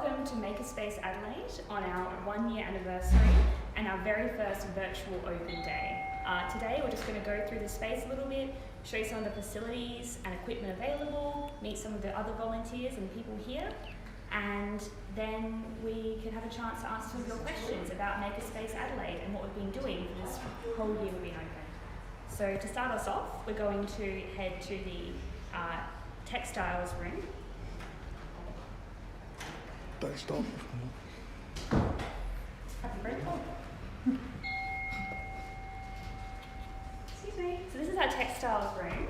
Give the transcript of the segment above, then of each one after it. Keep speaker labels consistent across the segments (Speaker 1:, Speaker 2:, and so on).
Speaker 1: Welcome to Makerspace Adelaide on our 1 year anniversary and our very first Virtual Open Day. Today we're just going to go through the space a little bit, show you some of the facilities and equipment available, meet some of the other volunteers and people here, and then we can have a chance to answer some of your questions about Makerspace Adelaide and what we've been doing for this whole year we've been open. So to start us off, we're going to head to the Textiles Room.
Speaker 2: Don't stop.
Speaker 1: Happy birthday. Excuse me. So this is our Textiles Room.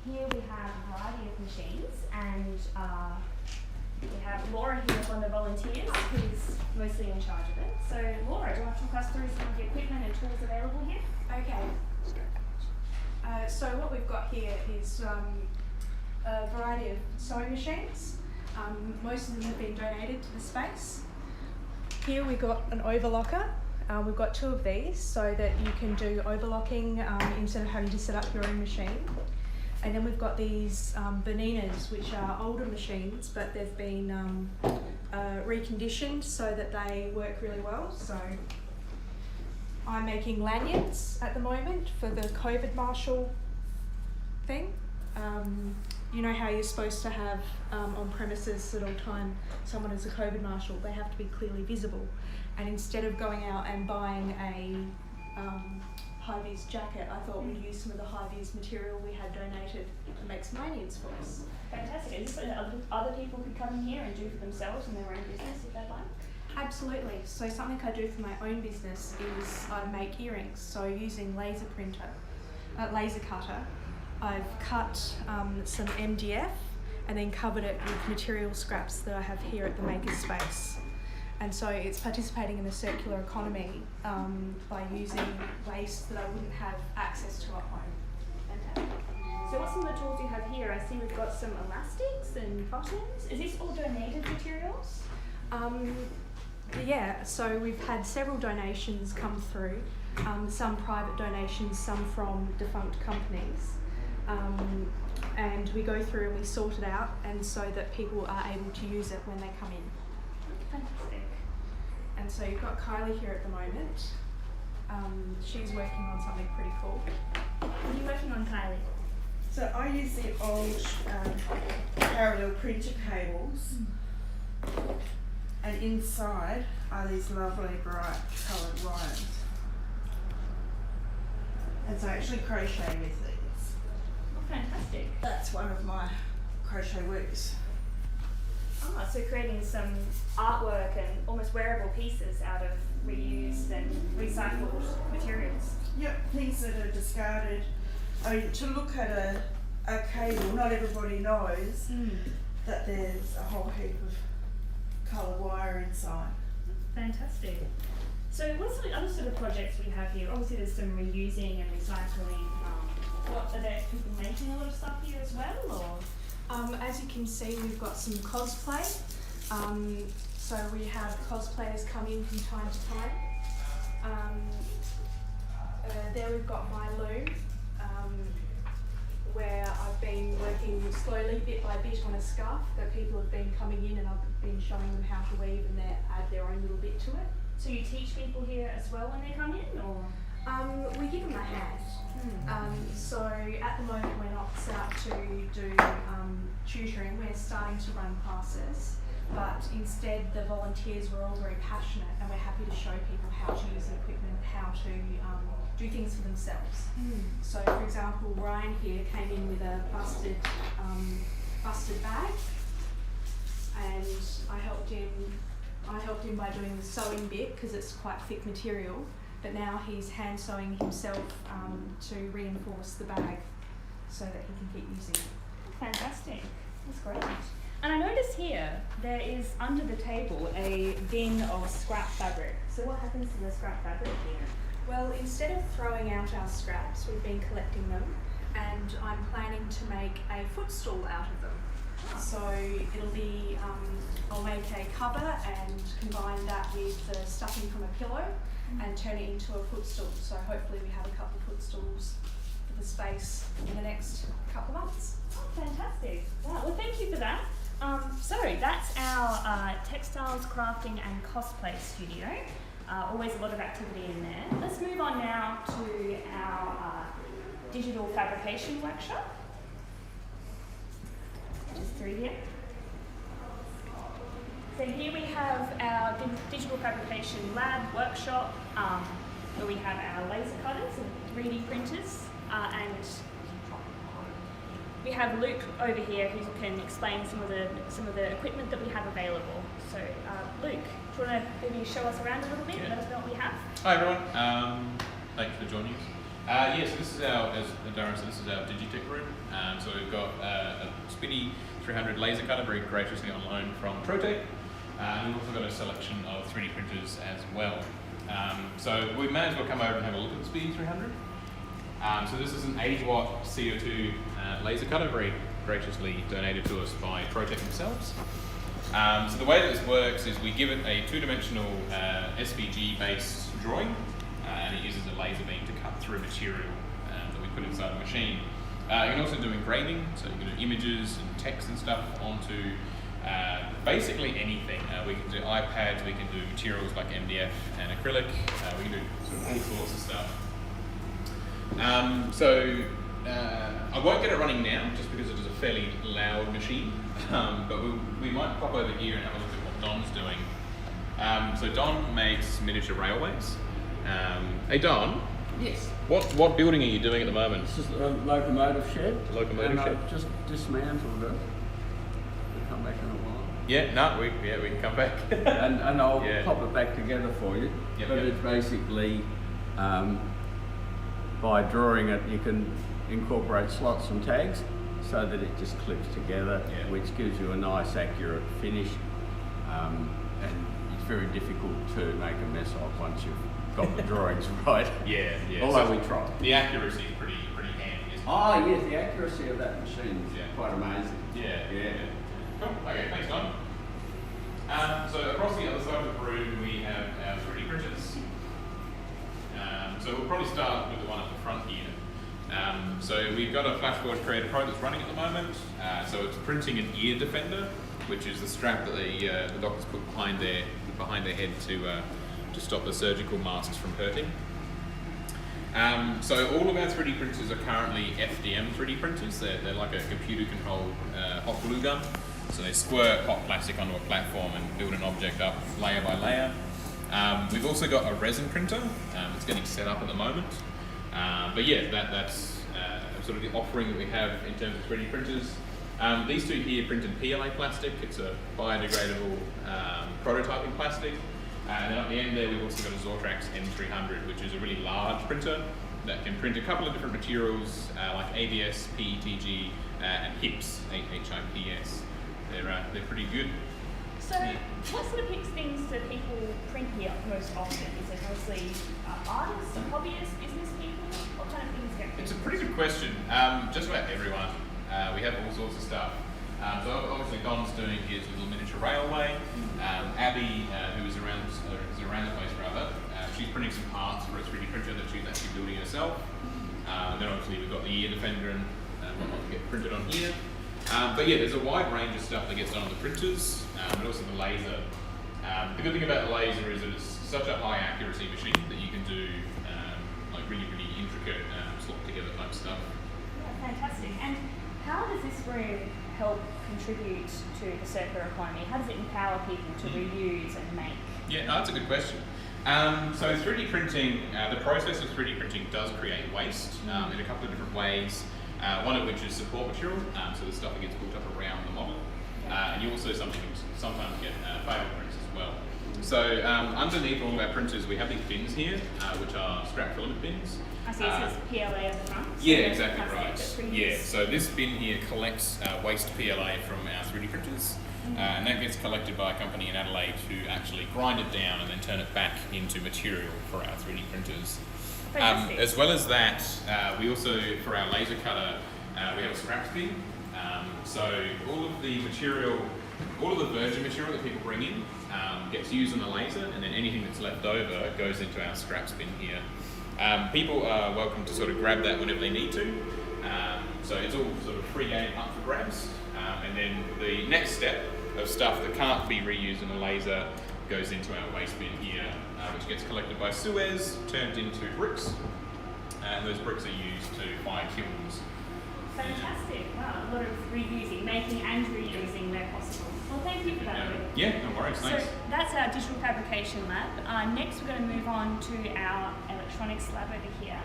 Speaker 1: Here we have a variety of machines, and we have Laura here, one of the volunteers, who's mostly in charge of it. So Laura, do you want to talk us through some of the equipment and tools available here?
Speaker 3: Okay. So what we've got here is a variety of sewing machines. Most of them have been donated to the space. Here we've got an overlocker. We've got 2 of these so that you can do overlocking instead of having to set up your own machine. And then we've got these Boninas, which are older machines, but they've been reconditioned so that they work really well. So I'm making lanyards at the moment for the COVID marshal thing. You know how you're supposed to have on premises at all time someone as a COVID marshal, they have to be clearly visible. And instead of going out and buying a high-vis jacket, I thought we'd use some of the high-vis material we had donated to make some lanyards for us.
Speaker 1: Fantastic. Is this something other people could come in here and do for themselves in their own business if they'd like?
Speaker 3: Absolutely. So something I do for my own business is I make earrings. So using laser cutter, I've cut some MDF and then covered it with material scraps that I have here at the Makerspace. And so it's participating in the circular economy by using waste that I wouldn't have access to at home.
Speaker 1: Fantastic. So what's some of the tools you have here? I see we've got some elastics and buttons. Is this all donated materials?
Speaker 3: Yeah, so we've had several donations come through, some private donations, some from defunct companies. And we go through and we sort it out, and so that people are able to use it when they come in.
Speaker 1: Fantastic.
Speaker 3: And so you've got Kylie here at the moment. She's working on something pretty cool.
Speaker 1: What are you working on, Kylie?
Speaker 4: So I use the old parallel printer cables, and inside are these lovely bright coloured wires. And so I actually crochet with these.
Speaker 1: Fantastic.
Speaker 4: That's one of my crochet works.
Speaker 1: Oh, so creating some artwork and almost wearable pieces out of reused and recycled materials.
Speaker 4: Yep, things that are discarded. I mean, to look at a cable, not everybody knows that there's a whole heap of coloured wire inside.
Speaker 1: Fantastic. So what's the other sort of projects we have here? Obviously there's some reusing and recycling. Are there people making a lot of stuff here as well, or?
Speaker 3: As you can see, we've got some cosplay. So we have cosplayers come in from time to time. There we've got my loom, where I've been working slowly, bit by bit, on a scarf that people have been coming in, and I've been showing them how to weave and add their own little bit to it.
Speaker 1: So you teach people here as well when they come in, or?
Speaker 3: We give them a hand. So at the moment we're not set up to do tutoring, we're starting to run classes, but instead the volunteers were all very passionate and we're happy to show people how to use the equipment, how to do things for themselves. So for example, Ryan here came in with a busted bag, and I helped him by doing the sewing bit because it's quite thick material. But now he's hand sewing himself to reinforce the bag so that he can keep using it.
Speaker 1: Fantastic, that's great. And I notice here there is under the table a bin of scrap fabric. So what happens to the scrap fabric here?
Speaker 3: Well, instead of throwing out our scraps, we've been collecting them, and I'm planning to make a footstool out of them. So it'll be, I'll make a cover and combine that with the stuffing from a pillow and turn it into a footstool. So hopefully we have a couple of footstools for the space in the next couple of months.
Speaker 1: Oh, fantastic. Wow, well thank you for that. So that's our textiles, crafting and cosplay studio. Always a lot of activity in there. Let's move on now to our digital fabrication workshop, which is through here. So here we have our digital fabrication lab workshop, where we have our laser cutters and 3D printers, and we have Luke over here who can explain some of the equipment that we have available. So Luke, do you want to maybe show us around a little bit and let us know what we have?
Speaker 2: Hi everyone, thanks for joining us. So this is our, as Darren said, this is our Digitech room. So we've got a Spinny 300 laser cutter, very graciously on loan from Protec. And we've also got a selection of 3D printers as well. So we may as well come over and have a look at the Spinny 300. So this is an 80 watt CO2 laser cutter, very graciously donated to us by Protec themselves. So the way that this works is we give it a two-dimensional SVG based drawing, and it uses a laser beam to cut through material that we put inside the machine. You can also do engraving, so you can do images and text and stuff onto basically anything. We can do iPads, we can do materials like MDF and acrylic, we can do sort of all sorts of stuff. I won't get it running now just because it is a fairly loud machine, but we might pop over here and have a look at what Don's doing. So Don makes miniature railways. Hey Don.
Speaker 5: Yes.
Speaker 2: What building are you doing at the moment?
Speaker 5: This is a locomotive shed.
Speaker 2: Locomotive shed.
Speaker 5: I've just dismantled it. We'll come back in a while.
Speaker 2: Yeah, no, we can come back.
Speaker 5: and I'll pop it back together for you.
Speaker 2: Yep,
Speaker 5: but it's basically, by drawing it, you can incorporate slots and tags so that it just clips together, which gives you a nice accurate finish. And it's very difficult to make a mess of once you've got the drawings right.
Speaker 2: Yeah.
Speaker 5: Although
Speaker 2: So
Speaker 5: we try.
Speaker 2: The accuracy is pretty handy, isn't it?
Speaker 5: Oh yes, the accuracy of that machine is quite amazing.
Speaker 2: Yeah. Cool. Okay, thanks, Don. So across the other side of the room, we have our 3D printers. So we'll probably start with the one at the front here. So we've got a Flashforge Creator Pro that's running at the moment. So it's printing an ear defender, which is the strap that the doctors put behind their head to stop the surgical masks from hurting. So all of our 3D printers are currently FDM 3D printers. They're like a computer-controlled hot glue gun. So they squirt hot plastic onto a platform and build an object up layer by layer. We've also got a resin printer. It's getting set up at the moment. But yeah, that's sort of the offering that we have in terms of 3D printers. These two here print in PLA plastic. It's a biodegradable prototyping plastic. And then at the end there, we've also got a Zortrax M300, which is a really large printer that can print a couple of different materials like ABS, PETG, and HIPS, HIPS. They're pretty good.
Speaker 1: So what sort of things do people print here most often? Is it mostly artists, hobbyists, business people? What kind of things get printed?
Speaker 2: It's a pretty good question. Just about everyone. We have all sorts of stuff. So obviously Don's doing his little miniature railway. Abby, who is around the place rather, she's printing some parts for a 3D printer that she's actually building herself. Then obviously we've got the ear defender and whatnot to get printed on here. But yeah, there's a wide range of stuff that gets done on the printers, but also the laser. The good thing about the laser is that it's such a high accuracy machine that you can do like really intricate slot together type stuff.
Speaker 1: Yeah, fantastic. And how does this room help contribute to the circular economy? How does it empower people to reuse and make? Yeah,
Speaker 2: no, that's a good question. So 3D printing, the process of 3D printing does create waste in a couple of different ways. One of which is support material, so the stuff that gets built up around the model. And you also sometimes get failed prints as well. So underneath all of our printers, we have these bins here, which are scrap filament bins.
Speaker 1: I see it says PLA at the front.
Speaker 2: Yeah, exactly right. Yeah, so this bin here collects waste PLA from our 3D printers. And that gets collected by a company in Adelaide who actually grind it down and then turn it back into material for our 3D printers. As well as that, we also, for our laser cutter, we have a scraps bin. So all of the material, all of the virgin material that people bring in gets used on the laser, and then anything that's left over goes into our scraps bin here. People are welcome to sort of grab that whenever they need to. So it's all sort of free game up for grabs. And then the next step of stuff that can't be reused in a laser goes into our waste bin here, which gets collected by Suez, turned into bricks, and those bricks are used to fire kilns.
Speaker 1: Fantastic. Wow, a lot of reusing, making and reusing where possible. Well, thank you for that, Luke.
Speaker 2: Yeah, no worries, thanks.
Speaker 1: So that's our digital fabrication lab. Next we're going to move on to our electronics lab over here.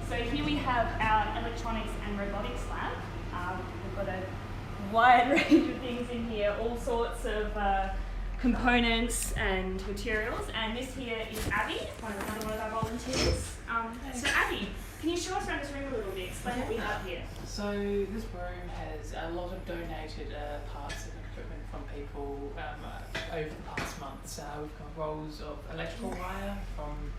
Speaker 1: So here we have our electronics and robotics lab. We've got a wide range of things in here, all sorts of components and materials. And this here is Abby, one of our volunteers. So Abby, can you show us around this room a little bit? Explain what we have here.
Speaker 6: So this room has a lot of donated parts and equipment from people over the past months. We've got rolls of electrical wire from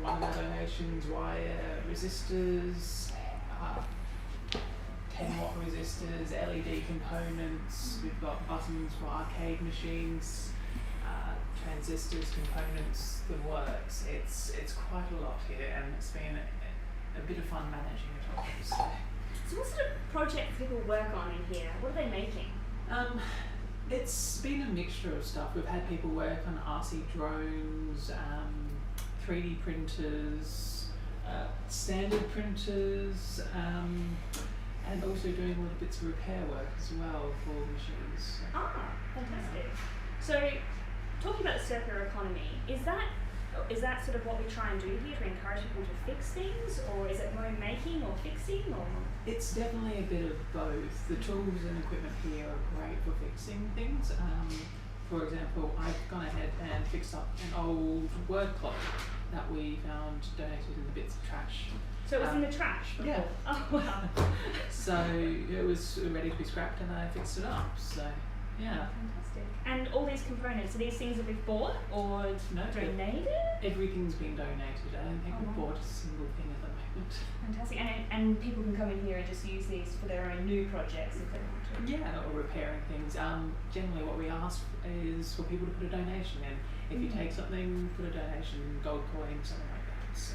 Speaker 6: one of our donations, wire resistors, 10-watt resistors, LED components. We've got buttons for arcade machines, transistors, components, the works. It's quite a lot here, and it's been a bit of fun managing it all.
Speaker 1: So what sort of projects people work on in here? What are they making?
Speaker 6: It's been a mixture of stuff. We've had people work on RC drones, 3D printers, standard printers, and also doing little bits of repair work as well for machines.
Speaker 1: Ah, fantastic. So, talking about the circular economy, is that sort of what we try and do here to encourage people to fix things, or is it more making or fixing, or?
Speaker 6: It's definitely a bit of both. The tools and equipment here are great for fixing things. For example, I've gone ahead and fixed up an old word clock that we found donated in the bits of trash.
Speaker 1: So it was in the trash before?
Speaker 6: Yeah.
Speaker 1: Oh, wow.
Speaker 6: So it was ready to be scrapped and I fixed it up. So, yeah.
Speaker 1: Fantastic. And all these components, are these things that we've bought or
Speaker 6: No,
Speaker 1: donated?
Speaker 6: Everything's been donated. I don't think we've bought a single thing at the moment.
Speaker 1: Fantastic. And people can come in here and just use these for their own new projects if they want to?
Speaker 6: Yeah, or repairing things. Generally what we ask is for people to put a donation in. If you take something, put a donation, gold coin, something like that. So.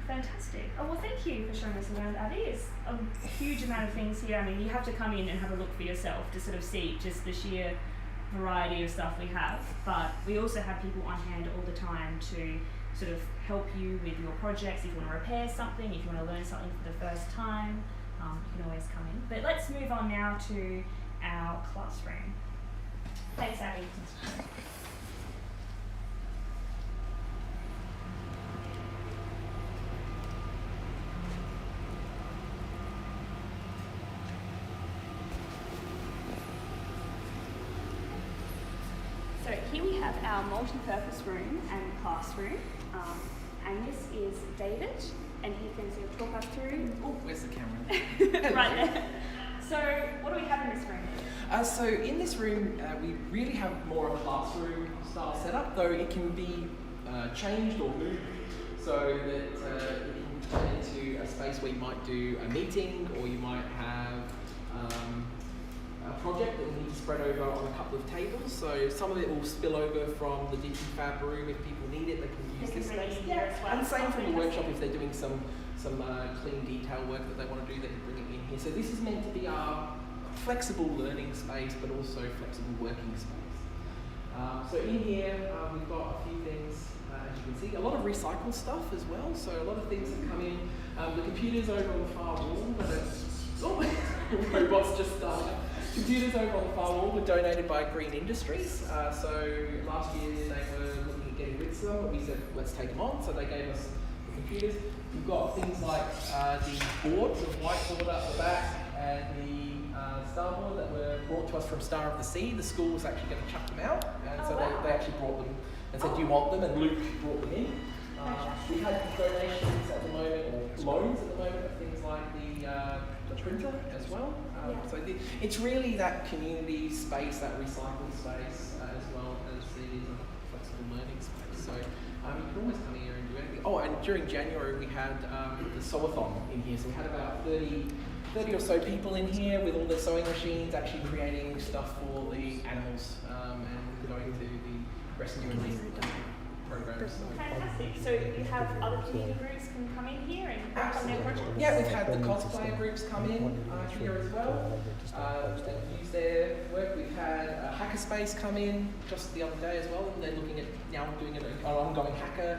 Speaker 1: Fantastic. Oh, well, thank you for showing us around, Abby. It's a huge amount of things here. I mean, you have to come in and have a look for yourself to sort of see just the sheer variety of stuff we have. But we also have people on hand all the time to sort of help you with your projects. If you want to repair something, if you want to learn something for the first time, you can always come in. But let's move on now to our classroom. Thanks, Abby. So here we have our multi-purpose room and classroom, and this is David, and he can sort of talk us through.
Speaker 7: Oh, where's the camera?
Speaker 1: Right there. So what do we have in this room?
Speaker 7: So in this room, we really have more of a classroom style setup, though it can be changed or moved so that it can turn into a space where you might do a meeting, or you might have a project that we need to spread over on a couple of tables. So some of it will spill over from the DigiFab room. If people need it, they can use this space.
Speaker 1: As well.
Speaker 7: And same from the workshop if they're doing some clean detail work that they want to do, they can bring it in here. So this is meant to be our flexible learning space, but also flexible working space. So in here, we've got a few things, as you can see, a lot of recycled stuff as well. So a lot of things have come in. The computers over on the far wall, robots just started. Computers over on the far wall were donated by Green Industries. So last year they were looking at getting rid of them, but we said let's take them on. So they gave us the computers. We've got things like the boards, the whiteboard up the back, and the starboard that were brought to us from Star of the Sea. The school was actually going to chuck them out, and so they actually brought them and said, do you want them? And Luke brought them in. We had donations at the moment, or loans at the moment, of things like the printer as well. So it's really that community space, that recycled space, as well as the flexible learning space. So you can always come here and do anything. Oh, and during January we had the sew-a-thon in here. So we had about 30 or so people in here with all their sewing machines, actually creating stuff for the animals and going to the rescue and the programs.
Speaker 1: Fantastic. So you have other community groups can come in here and work on their projects?
Speaker 7: Yeah, we've had the cosplayer groups come in here as well and use their work. We've had Hackerspace come in just the other day as well, and they're looking at now doing an ongoing hacker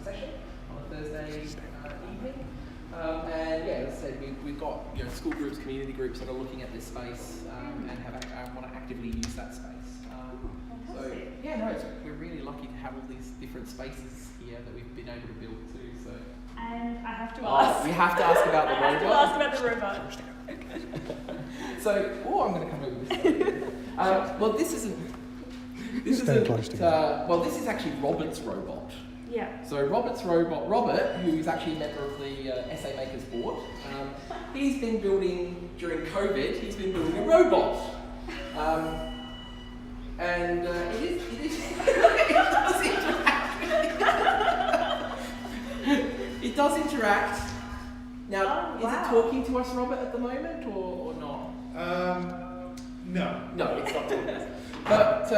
Speaker 7: session on a Thursday evening. And yeah, as I said, we've got school groups, community groups that are looking at this space and want to actively use that space. So yeah, no, we're really lucky to have all these different spaces here that we've been able to build too. So.
Speaker 1: And I have to ask.
Speaker 7: We have to ask about the robot.
Speaker 1: I have to ask about the robot.
Speaker 7: So, I'm going to come over this. Well, this isn't. This is actually Robert's robot.
Speaker 1: Yeah.
Speaker 7: So Robert, who's actually a member of the SA Makers Board, he's been building during COVID. He's been building a robot. And it does interact. It does interact. Now, is it talking to us, Robert, at the moment, or not?
Speaker 8: No.
Speaker 7: No, it's not talking to us. But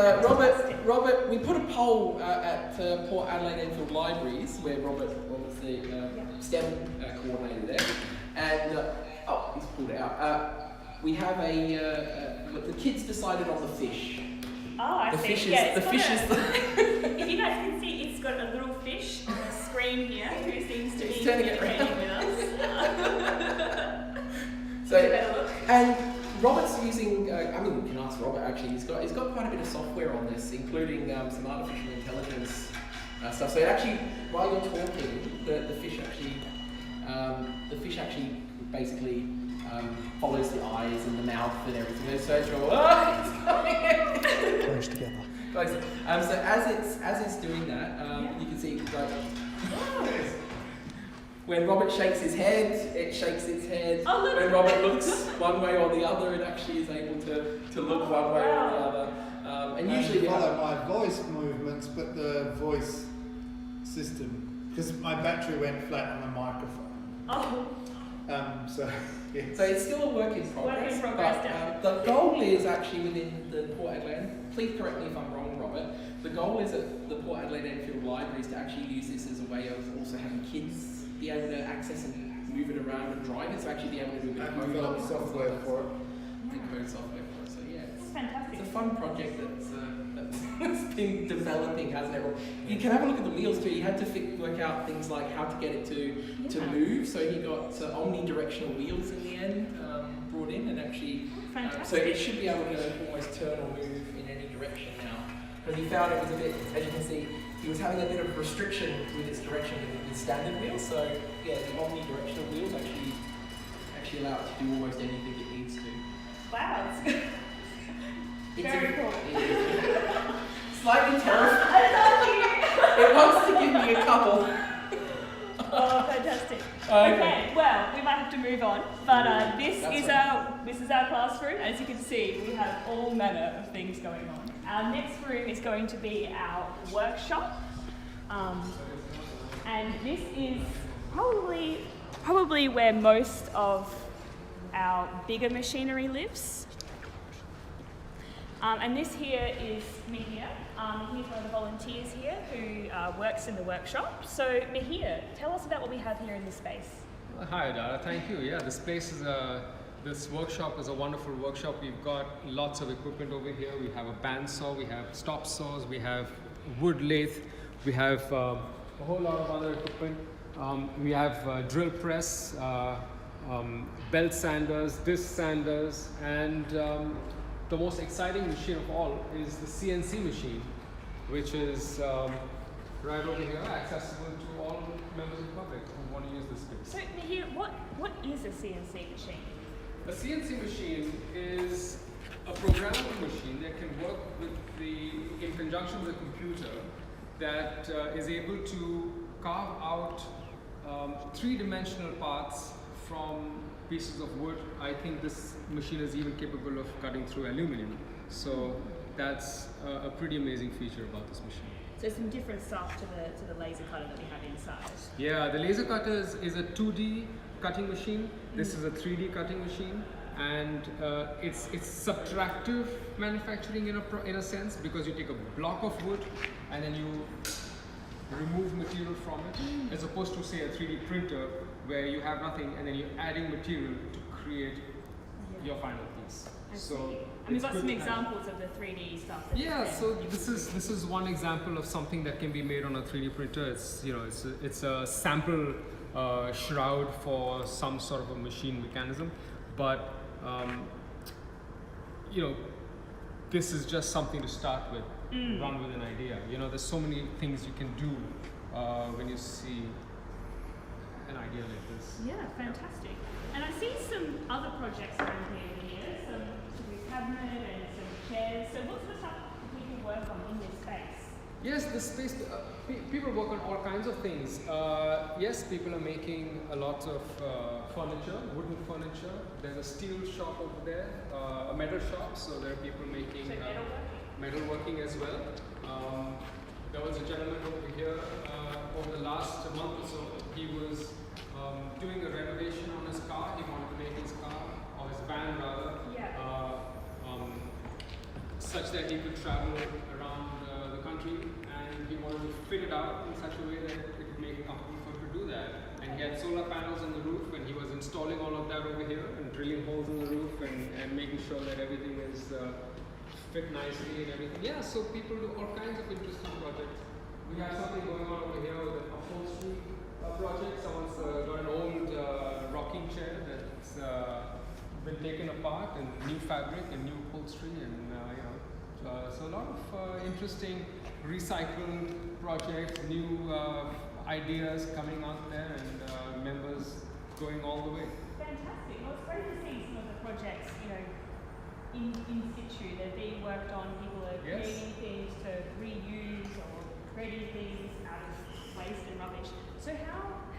Speaker 7: Robert, we put a poll at Port Adelaide Enfield Libraries, where Robert's the STEM coordinator there, and he's pulled it out. We have the kids decided on the fish.
Speaker 1: Oh, I see.
Speaker 7: Fish
Speaker 1: Yeah,
Speaker 7: the fish is the.
Speaker 1: If you guys can see, it's got a little fish on the screen here who seems to be
Speaker 7: It's turning it
Speaker 1: communicating with us.
Speaker 7: So,
Speaker 1: better look.
Speaker 7: and Robert's using. We can ask Robert actually. He's got quite a bit of software on this, including some artificial intelligence stuff. So actually, while you're talking, the fish actually basically follows the eyes and the mouth and everything. So it's coming.
Speaker 8: Close together.
Speaker 7: So as it's doing that, you can see like. When Robert shakes his head, it shakes its head.
Speaker 1: Oh, look.
Speaker 7: When Robert looks one way or the other, it actually is able to look one way or the other. And usually
Speaker 8: follow my voice movements, but the voice system, because my battery went flat on the microphone.
Speaker 1: Oh.
Speaker 7: So it's still a work in progress. But the goal is actually within the Port Adelaide. Please correct me if I'm wrong, Robert. The goal is at the Port Adelaide Enfield Libraries to actually use this as a way of also having kids be able to access and move it around and drive it, so actually be able to do a bit of code
Speaker 8: develop software for it.
Speaker 7: And code software for it. So yeah,
Speaker 1: It's fantastic.
Speaker 7: it's a fun project that's been developing, hasn't it? You can have a look at the wheels too. You had to work out things like how to get it to move. So he got omnidirectional wheels in the end brought in, and actually, so it should be able to almost turn or move in any direction now. Because he found it was a bit, as you can see, he was having a bit of restriction with its direction with standard wheels. So yeah, the omnidirectional wheels actually allow it to do almost anything it needs to.
Speaker 1: Wow, it's very cool.
Speaker 7: Slightly terrifying. It wants to give me a couple.
Speaker 1: Oh, fantastic. Okay, well, we might have to move on, but this is our classroom. As you can see, we have all manner of things going on. Our next room is going to be our workshop, and this is probably where most of our bigger machinery lives. And this here is Mihir. He's one of the volunteers here who works in the workshop. So Mihir, tell us about what we have here in this space.
Speaker 9: Hi Dara, thank you. Yeah, this place is this workshop is a wonderful workshop. We've got lots of equipment over here. We have a bandsaw, we have stop saws, we have wood lathe, we have a whole lot of other equipment. We have drill press, belt sanders, disc sanders, and the most exciting machine of all is the CNC machine, which is right over here, accessible to all members of the public who want to use this space.
Speaker 1: So Mihir, what is a CNC machine?
Speaker 9: A CNC machine is a programmable machine that can work in conjunction with a computer that is able to carve out three-dimensional parts from pieces of wood. I think this machine is even capable of cutting through aluminum. So that's a pretty amazing feature about this machine.
Speaker 1: So some different stuff to the laser cutter that we have inside.
Speaker 9: Yeah, the laser cutter is a 2D cutting machine. This is a 3D cutting machine, and it's subtractive manufacturing in a sense, because you take a block of wood and then you remove material from it, as opposed to say a 3D printer where you have nothing and then you're adding material to create your final piece.
Speaker 1: I
Speaker 9: So
Speaker 1: see. And we've
Speaker 9: it's
Speaker 1: got
Speaker 9: good
Speaker 1: some
Speaker 9: to have.
Speaker 1: examples of the 3D stuff. That
Speaker 9: Yeah,
Speaker 1: you
Speaker 9: so
Speaker 1: can-
Speaker 9: this is one example of something that can be made on a 3D printer. It's it's a sample shroud for some sort of a machine mechanism, but this is just something to start with. Run with an idea. There's so many things you can do when you see an idea like this.
Speaker 1: Yeah, fantastic. And I see some other projects around here, some cabinet and some chairs. So what sort of stuff do people work on in this space?
Speaker 9: Yes, the space. People work on all kinds of things. Yes, people are making a lot of furniture, wooden furniture. There's a steel shop over there, a metal shop. So there are people making metalworking as well. There was a gentleman over here over the last month or so. He was doing a renovation on his car. He wanted to make his car, or his van rather, such that he could travel around the country, and he wanted to fit it out in such a way that it would make it comfortable for him to do that. And he had solar panels on the roof, and he was installing all of that over here and drilling holes in the roof and making sure that everything is fit nicely and everything. Yeah, so people do all kinds of interesting projects. We have something going on over here with an upholstery project. Someone's got an old rocking chair that's been taken apart, and new fabric and new upholstery, and so a lot of interesting recycled projects, new ideas coming out there, and members going all the way.
Speaker 1: Fantastic. Well, it's great to see some of the projects, in situ. They're being worked on. People are creating things to reuse or creating things out of waste and rubbish. So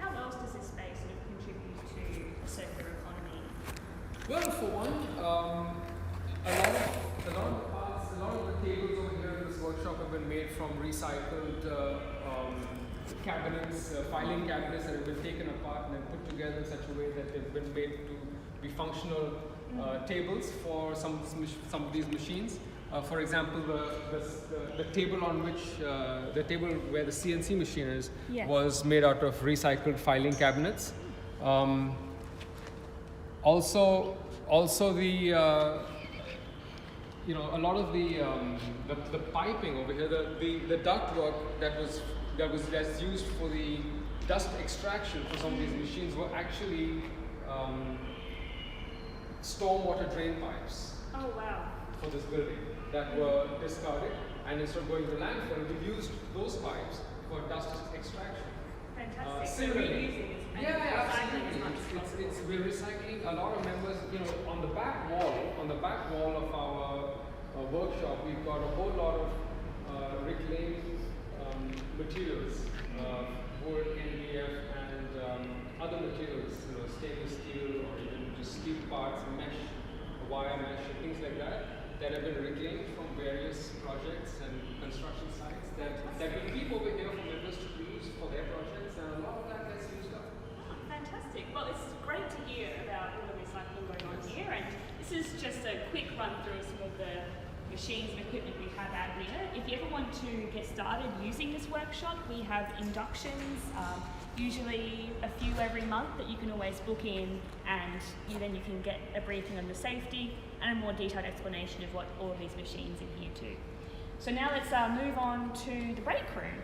Speaker 1: how else does this space sort of contribute to a circular economy?
Speaker 9: Well, for one, a lot of the tables over here in this workshop have been made from recycled cabinets, filing cabinets that have been taken apart and then put together in such a way that they've been made to be functional tables for some of these machines. For example, the table on which the table where the CNC machine is was made out of recycled filing cabinets. Also the a lot of the piping over here, the ductwork that's used for the dust extraction for some of these machines were actually stormwater drain pipes.
Speaker 1: Oh wow.
Speaker 9: For this building that were discarded, and instead of going to landfill, we used those pipes for dust extraction.
Speaker 1: Fantastic. So
Speaker 9: Similarly,
Speaker 1: reusing is recycling as much as possible.
Speaker 9: we're recycling. A lot of members, on the back wall of our workshop, we've got a whole lot of reclaimed materials, wood, MDF, and other materials, stainless steel or even just steel parts, mesh, wire mesh, and things like that have been reclaimed from various projects and construction sites that we keep over here for members to use for their projects, and a lot of that gets used up.
Speaker 1: Fantastic. Well, it's great to hear about all the recycling going on here, and this is just a quick run through of some of the machines and equipment we have out here. If you ever want to get started using this workshop, we have inductions, usually a few every month that you can always book in, and then you can get a briefing on the safety and a more detailed explanation of what all of these machines in here do. So now let's move on to the break room.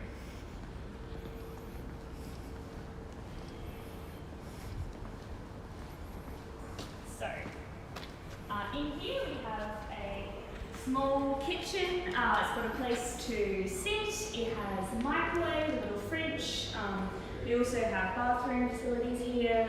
Speaker 1: So, in here we have a small kitchen. It's got a place to sit. It has a microwave, a little fridge. We also have bathroom facilities here.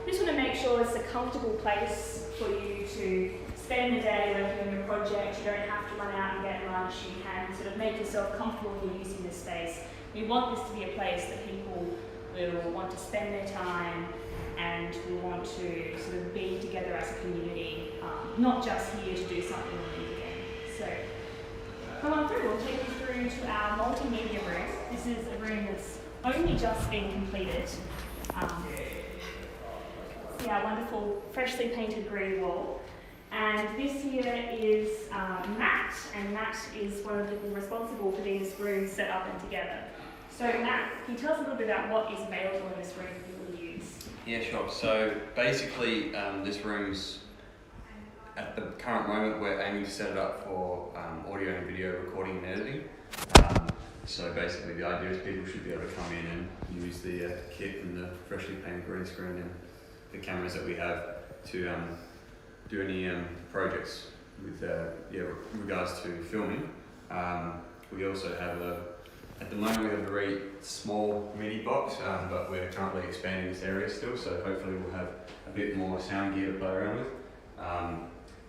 Speaker 1: Just want to make sure it's a comfortable place for you to spend the day working on your project. You don't have to run out and get lunch. You can sort of make yourself comfortable here using this space. We want this to be a place that people will want to spend their time, and we want to sort of be together as a community, not just here to do something and leave again. So come on through, we'll take you through to our multimedia room. This is a room that's only just been completed. See our wonderful freshly painted green wall. And this here is Matt, and Matt is one of the people responsible for getting this room set up and together. So Matt, can you tell us a little bit about what is available in this room for people to use?
Speaker 10: Yeah, sure. So basically, this room's, at the current moment, we're aiming to set it up for audio and video recording and editing. So basically the idea is people should be able to come in and use the kit and the freshly painted green screen and the cameras that we have to do any projects with regards to filming. We also have at the moment we have a very small mini box, but we're currently expanding this area still, so hopefully we'll have a bit more sound gear to play around with.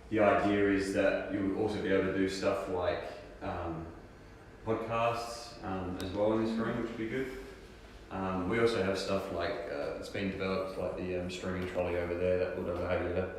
Speaker 10: The idea is that you'll also be able to do stuff like podcasts as well in this room, which would be good. We also have stuff like it's been developed, like the streaming trolley over there that would allow you to.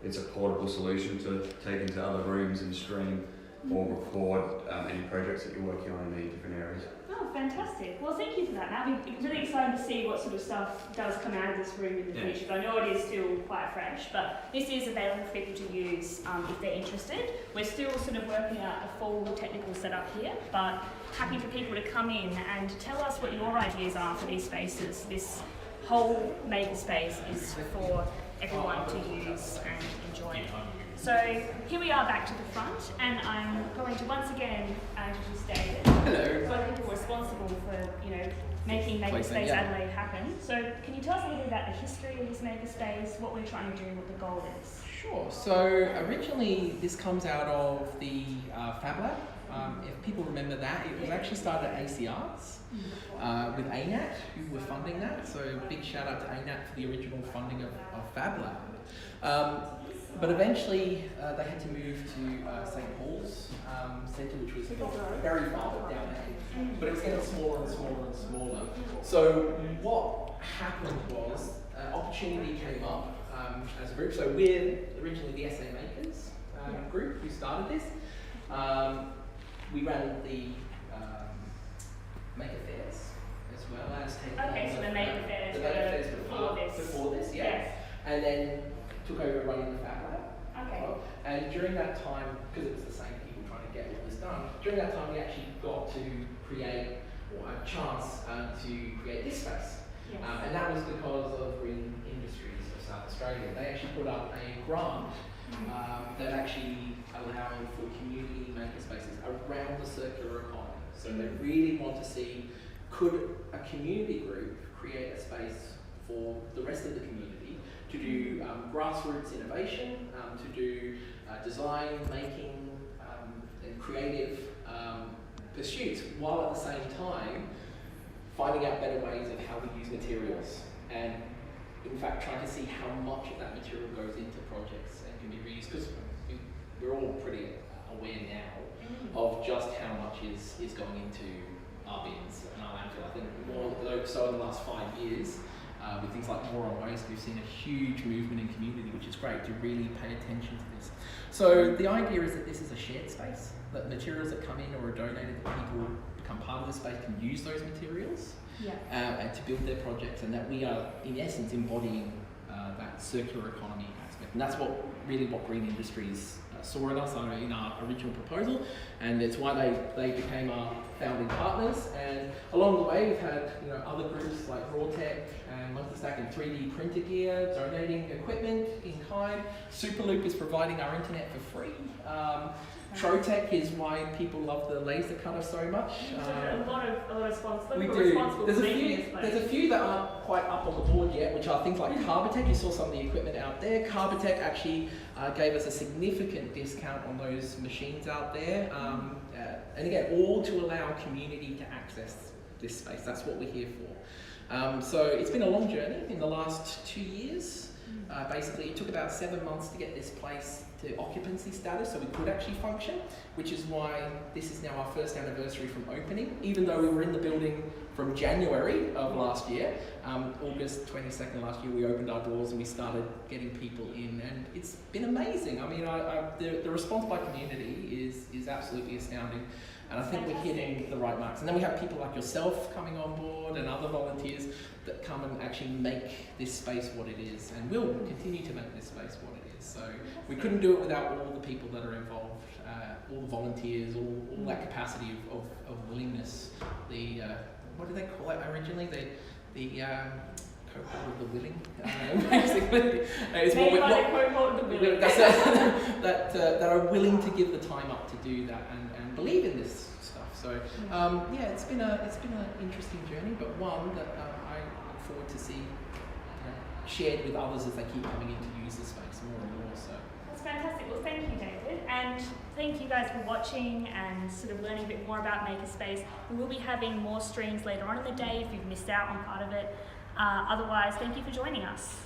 Speaker 10: It's a portable solution to take into other rooms and stream or record any projects that you're working on in the different areas.
Speaker 1: Oh, fantastic. Well, thank you for that, Matt. We're really excited to see what sort of stuff does come out of this room in the future. I know it is still quite fresh, but this is available for people to use if they're interested. We're still sort of working out a full technical setup here, but happy for people to come in and tell us what your ideas are for these spaces. This whole makerspace is for everyone to use and enjoy. So here we are back to the front, and I'm going to once again introduce David.
Speaker 7: Hello.
Speaker 1: One of the people responsible for, making Makerspace Adelaide happen. So can you tell us a little bit about the history of this makerspace, what we're trying to do, what the goal is?
Speaker 7: Sure. So originally this comes out of the Fab Lab. If people remember that, it was actually started at AC Arts with ANAT, who were funding that. So big shout out to ANAT for the original funding of Fab Lab. But eventually they had to move to St. Paul's Centre, which was very far down there. But it was getting smaller and smaller and smaller. So what happened was opportunity came up as a group. So we're originally the SA Makers group who started this. We ran the Maker Fairs as well as
Speaker 1: Okay, so the Maker Fairs
Speaker 7: before this, yeah.
Speaker 1: Yes.
Speaker 7: And then took over running the Fab Lab.
Speaker 1: Okay.
Speaker 7: And during that time, because it was the same people trying to get what was done, during that time we actually got to create, or a chance to create this space.
Speaker 1: Yes.
Speaker 7: And that was because of Green Industries of South Australia. They actually put up a grant that actually allowing for community makerspaces around the circular economy. So they really want to see, could a community group create a space for the rest of the community to do grassroots innovation, to do design, making, and creative pursuits, while at the same time finding out better ways of how we use materials, and in fact trying to see how much of that material goes into projects and can be reused, because we're all pretty aware now of just how much is going into our bins and our landfill. I think more so in the last 5 years, with things like More on Waste, we've seen a huge movement in community, which is great to really pay attention to this. So the idea is that this is a shared space, that materials that come in or are donated, that people become part of the space can use those materials and to build their projects, and that we are in essence embodying that circular economy aspect. And that's what Green Industries saw in us in our original proposal, and it's why they became our founding partners. And along the way we've had other groups like Rawtech and Monkeystack and 3D printer gear donating equipment in kind. Superloop is providing our internet for free. Trotec is why people love the laser cutter so much.
Speaker 1: A lot of sponsors.
Speaker 7: We do. There's a few that aren't quite up on the board yet, which are things like Carbotech. You saw some of the equipment out there. Carbotech actually gave us a significant discount on those machines out there. And again, all to allow community to access this space. That's what we're here for. So it's been a long journey in the last 2 years. Basically, it took about 7 months to get this place to occupancy status, so we could actually function, which is why this is now our first anniversary from opening, even though we were in the building from January of last year. August 22nd last year, we opened our doors and we started getting people in, and it's been amazing. I mean, the response by community is absolutely astounding. And I think we're hitting the right marks. And then we have people like yourself coming on board and other volunteers that come and actually make this space what it is, and will continue to make this space what it is. So we couldn't do it without all the people that are involved, all the volunteers, all that capacity of willingness. The what do they call it originally? The cohort of the willing, basically. It's what we
Speaker 1: cohort of the willing.
Speaker 7: that are willing to give the time up to do that and believe in this stuff. So yeah, it's been an interesting journey, but one that I look forward to see shared with others as they keep coming in to use the space more and more. So
Speaker 1: that's fantastic. Well, thank you, David, and thank you guys for watching and sort of learning a bit more about Makerspace. We will be having more streams later on in the day if you've missed out on part of it. Otherwise, thank you for joining us.